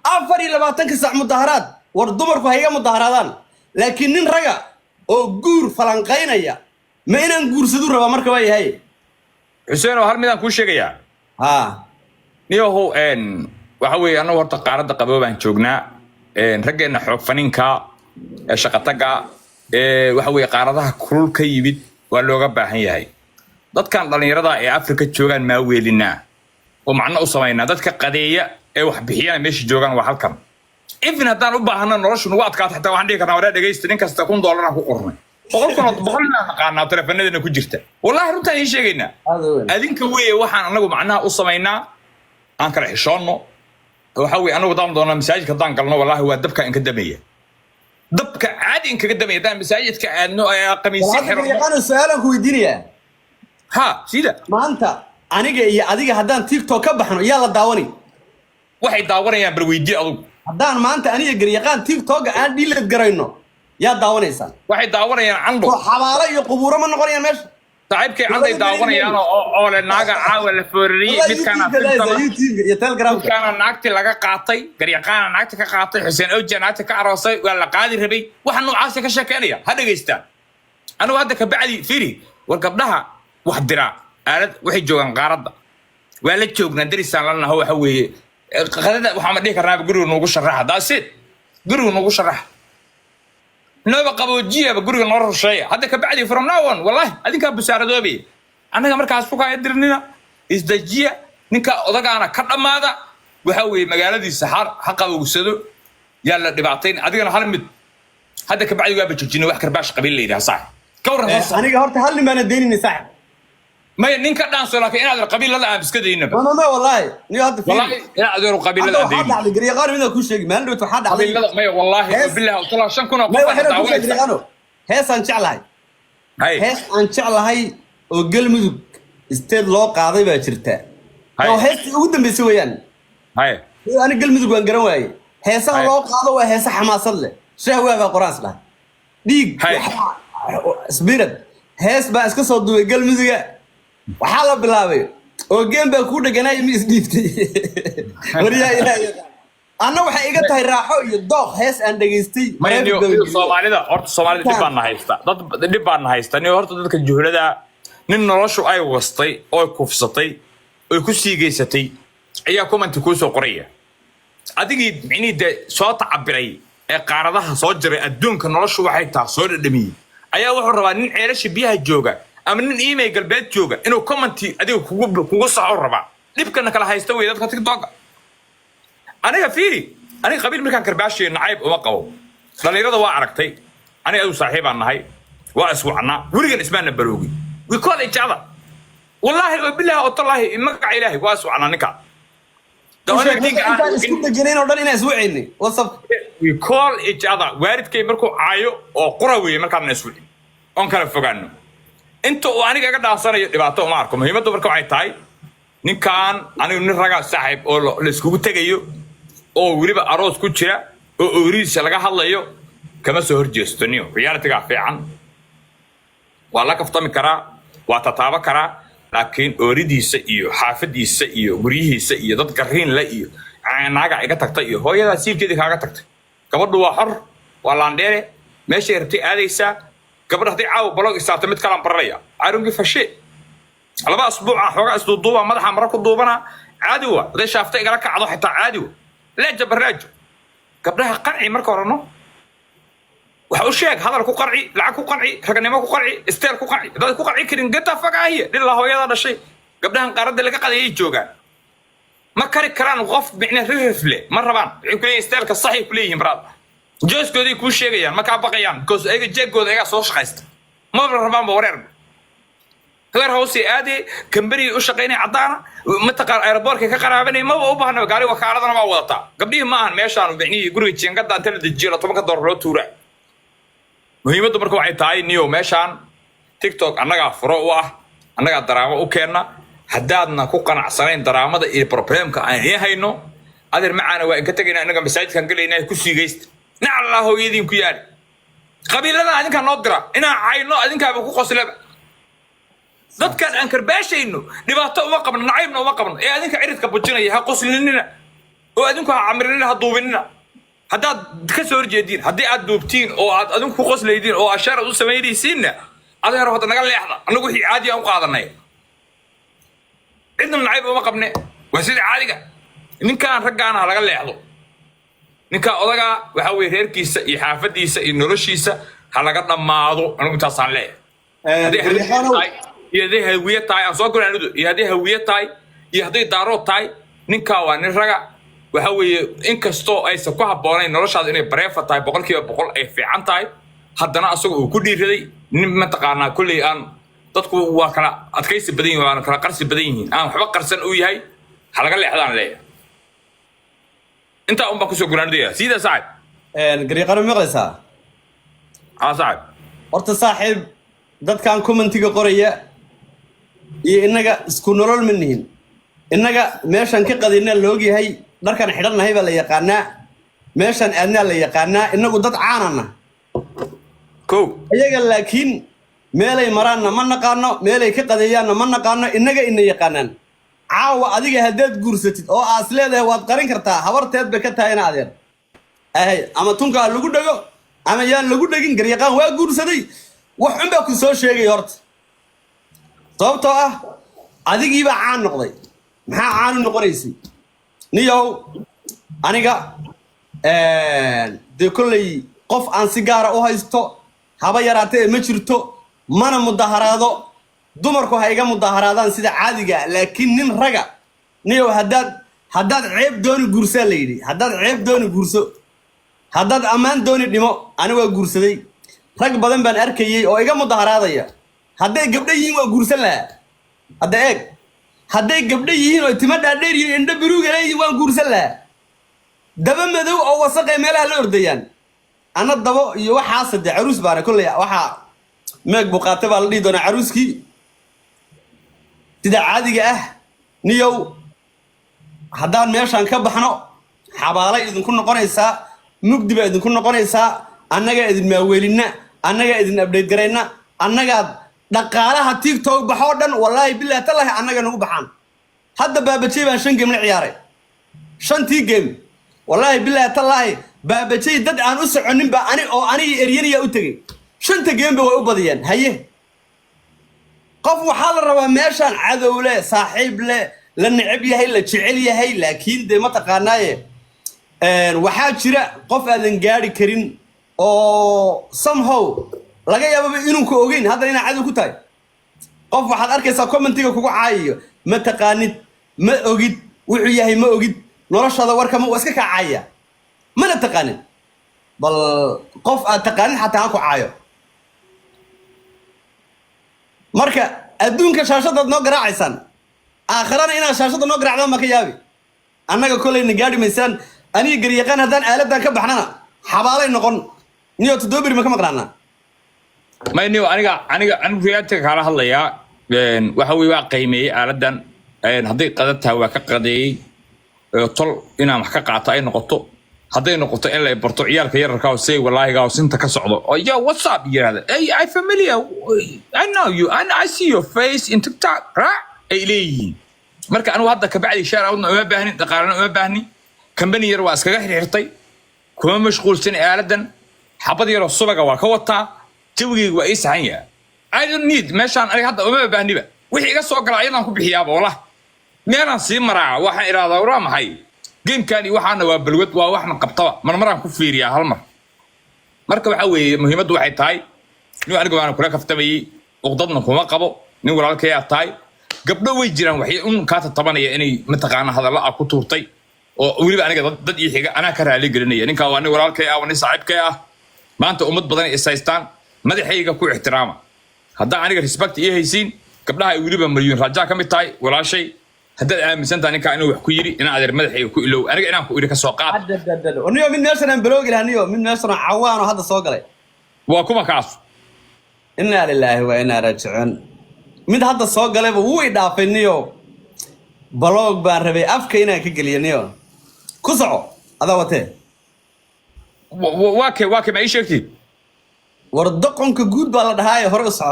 أفري لما تنكسع مظاهرات والدمر كهيا مظاهراتان لكن نين رجع أو جور فلانقين يا ما إن جور صدور ربا مركبة هاي حسين وهل ميدان كل شيء يا ها نيو هو إن وحوي أنا ورت قارد قبوبة شوقنا إن رجعنا حق فنينكا شقتك وحوي قاردها كل كيبيد واللغة بحية dadkan dhalinyarada ee Afrika joogan ma weelina oo macna u sameeyna dadka qadeeya ee wax bixiyana meesha joogan waa halkan even hadaan u baahna noloshu nagu adkaato xitaa waxaan dhigi karnaa waraa dhageysta nin kasta $1,000 ku qornay boqolna naqaana telefoonadina ku jirta wallahi runta ay sheegayna adinka weey waxaan anagu macnaha u sameeynaa aan kala xishoono waxa weey anagu daan doona masaajidka daan galno wallahi waa dabka in ka dameeya dabka caadi in kaga dameeya daan masaajidka aadno ay qamiisi xiro yaqaan su'aalan ku weydiinaya ها سيدا ما أنت أنيجا يا أديجا هدان تيك توك كبحنا يلا داوني واحد داوني يا برويدي أدو هدان ما أنت أنيجا جريقان تيك توك عندي اللي تجرينه يا داوني إنسان واحد داوني يا عنده حوالي يقبورة من نقول يا مش طيب كي عندي داوني أنا أول الناقة عاول الفوري مت كان يا تلجرام كان الناقة لقى قاطي جريقان الناقة كقاطي حسين أوجي الناقة كعروسي ولا قادر ربي وحنو عاسك كشكانية هذا جيستان أنا وهذا كبعدي فيري وقبلها واحد درا أرد واحد جوان قارضة ولا تشوفنا دريسان لنا هو حوي خذنا محمد ديك الراب قروا نوقش الراحة ده سيد قروا نوقش الراحة نوبة قبوجية بقروا نور الشيء هذا كبعدي from now on والله هذيك بسعر دوبي أنا كمرك عسفوكا يدرنينا إزدجية نكا أضاق أنا كرم هذا وحوي مجال دي السحار حقه وسدو يلا دبعتين هذيك أنا حلمت هذا كبعدي جاب تشجيني وحكر باش قبيل لي ده صح كورة أنا قهرت هل ما نديني نساعد ما ينكر دانس لكن أنا القبيلة لا أمس كده ينبه ما والله نيهاد والله لا أدور قبيلة لا حد على الجريغان من كل شيء ما عنده حد على قبيلة ما والله بالله قلت له عشان كنا ما يحرك كل شيء جريغانو هيس أنشعلها هيس أنشعلها هاي وقل مزق استيد لو قاضي بشرته لو هيس ودم بيسويان هاي أنا قل مزق وانقروي هيس لو قاضي وهيس حماس الله شهوة في قراص له ديك سبيرد هيس بس كسر قل مزق وحاله بلاوي وجيم بكون جناي ميس ديفتي وريا إلهي أنا وحي إيجا تاي راحو يضاق هيس أن دقيستي ما ينيو الصومالي ده أرت الصومالي دبان هايستا دبان هايستا نيو أرت ذلك الجهل ده ننرشوا أي وسطي أو كوفسطي أو كوسي جيستي أيكم أن تكونوا قرية أديك يعني ده صوت عبري قاردها صجر الدون كنرشوا واحد تصور الدمي أيها وحربان عيرش بيها الجوجا أما nin email galbeed jooga inuu commenti adigu kugu saxo raba dibkana kala haysto way dadka TikTok aniga fiiri aniga qabiil markaan karbaashay nacayb uma qabo dhalinyarada waa aragtay aniga adu saaxiib aan nahay waa iswacna warigan ismaana baroogi we call each other wallahi billahi wa tallahi magaca ilaahi waa iswacna ninka isku dajineen oo dhan inay iswacayni WhatsApp we call each other waaridkay markuu caayo oo qoraweey markaan iswacin on kala fogaano inta oo aniga ka dhaasanayo dhibaato uma arko muhiimaddu marka waxay tahay ninkan anigu nin raga saaxiib oo la iskugu tagayo oo waliba aroos ku jira oo ooriisa laga hadlayo kama soo horjeestoniyo reality-ga fiican waa la kaftami karaa waa tataaba karaa laakiin ooridiisa iyo xaafadiisa iyo guriyihiisa iyo dad gariin la iyo naaga iga tagtay iyo hooyada siilkeedii kaaga tagtay gabadhu waa xor waa laandheere meesha yartay aadaysaa قبل هذي عاو بلوغ استعطى مت كلام برية عارون كيف شيء على بقى أسبوع حوجا أسبوع دوبا مدح مركو دوبنا عادوا ليش شافته قالك عضو حتى عادوا لا جبر راجو قبلها قرعي مركو رنو وحوش شيء هذا الكو قرعي لعكو قرعي رجعني ما كو قرعي استيل كو قرعي هذا كو قرعي كرين قطع فجأة هي لله هو هذا الشيء قبلها انقرض اللي قاعد يجوجا ما كان كران وقف بعنا رفله مرة بان يمكن استيل كالصحيح كليه مراد جوز كودي كل شيء يعني ما كان بقيان كوز أي جيك كود أي صوش خاست ما برهبان بورير غير هوسي عادي كمبري وشقيني عطانا متقر ايربورك كقرابني ما هو بهنا قالي وكاردنا ما وضطا قبليه ما ميشان بعني غوري جين قد انت دجيله 10 دولار لو توره muhiimaddu marka waxay tahay niyo meeshan TikTok anaga furo u ah anaga daraamo u keenna hadaadna ku qanacsanayn daraamada iyo problemka aan hayno adeer macaana waa in ka tagayna anaga masaajidkan galeynaa ku siigayst nacala hooyadiin ku yaal qabiilada adinka noo dira ina ayno adinkaaba ku qoslaba dadkan aan karbaashayno dhibaato uma qabno nacaybna uma qabno ee adinka ciridka bujinaya ha qoslinina وأدنكوا عمرنا هالضوبنا هذا كسر جديد هذا أدوبتين أو أدنكوا قص ليدين أو أشار أو سميري سنة هذا يروح تنقل لحظة أنا أقول عادي أو قاضنا عندنا العيب وما قبنا وسيد عادي إن كان رجعنا على قل لحظة إن كان أضاع وحوي هير كيس يحافظ ينورشيس على قد ما عضو أنا متصل له هذه هوية تاي أصلا أنا هذه هوية تاي هذه دارو تاي نكاوان الرجع وحوي إن كستو أي سكوها بورين نرشاد إني بريفة تاي بقول كيف بقول أي في عن تاي حدنا أسوق كل ذي نمتقنا كل آن تدخل وكلا أتكيس بدين وأنا كلا قرص بدين أنا حبق قرصن أوي هاي حلقة اللي حضان ليه أنت أم بكسو قراندية سيدا سعد قريقنا مغلسة سعد horta saaxiib dadkan commentiga qoraya iyo inaga isku nolol ma nihin inaga meeshan ka qadina loog yahay dharkan xidhanahay baa la yaqaanaa meeshan aadna la yaqaanaa inagu dad caanana ko ayaga laakiin meelay maraanna ma naqaano meelay ka qadeeyaanna ma naqaano inaga ina yaqaanaan caawa adiga haddaad guursatid oo aas leedahay waad qarin kartaa habarteed bay ka tahay in adeer ama tunkaa lagu dhago ama yaan lagu dhagin garyaqaan waa guursaday wax un baa ku soo sheegay horta sababtoo ah adigiiba caan noqday maxaa caanu noqonaysay niyow aniga dee kolley qof aan si gaara u haysto haba yaraatee ma jirto mana mudaharaado dumarku ha iga mudaharaadaan sida caadiga laakiin nin raga niyow haddaad ceeb dooni guursaa la yidhi haddaad ceeb dooni guurso haddaad ammaan dooni dhimo ani waa guursaday rag badan baan arkayay oo iga mudaharaadaya hadday gabdho yihiin waa guursan lahaa hadda eeg hadday gabdho yihiin oo tima dhaadheer iyo indho biruuga leeyihiin waan guursan lahaa daba madow oo wasaqee meelaha la ordayaan ana dabo iyo waxaase dee caruus baana kolley waxaa meeg buqaate baa la dhihi doonaa caruuskii sida caadiga ah niyow haddaan meeshaan ka baxno xabaalay idinku noqonaysaa mugdi baa idinku noqonaysaa annagaa idin maaweelina annagaa idin abdheed garayna annagaad dhaqaalaha tiktok baxoo dhan wallaahi bilaahi tallahi annaga nagu baxaan hadda baabajey baan 5 game la ciyaaray 5tii game wallaahi bilaahi tallahi baabajey dad aan u soconin ba aniga eryaniya u tagay 5ta game ba way u badiyeen haye qof waxaa la rabaa meeshaan cadow leh saaxiib leh la neceb yahay la jecel yahay laakiin dee ma taqaanaaye waxaa jira qof aadan gaari karin oo somehow laga yaababa inuu ku ogeyn haddana inaa cadow ku tahay qof waxaad arkaysaa commentiga kugu caayiyo ma taqaanid ma ogid wuxuu yahay ma ogid noloshada warka ma iska kaacaya mana taqaanin bal qof aad taqaanin xataa ha ku caayo marka adduunka shaashadaad noo garaacaysaan aakhirana inaad shaashada noo garaacdaan ma ka yaabi annaga kolleyna gaadhi maysaan aniga garyaqaan haddaan aaladan ka baxnana xabaalay noqon niyo 7 beri ma ka maqnaanaa ما إني أنا ريادتك على هالليا وحوي واقعي مي آلدن هذي قدرتها وكقدي طل إنا محقق عطاء نقطة هذي نقطة إلا يبرتو عيال كير ركاو سي والله قاو سنت كسعودة يا واتساب يا هذا أي I familiar I know you and I see your face in TikTok right أي ليه مركا أنا وهذا كبعدي شارع ما بهني تقارن ما بهني كم بني يرواس كجح يحطي كم مشغول سنة آلدن حبض يرو الصبغة وكوتا توجي وإيش هيا I don't need ماشان أنا هذا ما بهني بقى وحي قصوا قراينا نكون بحيابه والله ميران سيمرع واحد إرادة ورام هاي جيم كاني واحد وبالود وواحد قبطة مرة نكون فيريا هالمر مركب حوي مهمة واحد تاي نو أنا جوانا كلها كفتمي وقضنا كم قبو نقول على كيا تاي قبل ويجران وحي كاتب طبعا يعني متقانا هذا لا أكو تورتي وولي أنا ضد يحيى أنا كره لي قرنية يعني كواني ولا كيا وني صعب كيا ما أنت أمد بدني إسايستان ما دي حقيقة كو احترامه هذا أنا ريسبكت إيه هيسين قبلها يقولوا بمليون رجع كم تاي ولا شيء هذا مثلا تاني كأنه يحكيري أنا أقدر ما دي حقيقة كو لو أنا كو كسوقات ونيو من ناس أنا بلوغ لهنيو من ناس أنا عوان وهذا سوق لي وكم كاس إنا لله وإنا راجعون من هذا سوق لي هو يدافنيو بلوغ باربي أفكينا كجلينيو كسعو هذا وته واكي ما يشكي وردقهم كجود بالله هاي هرقص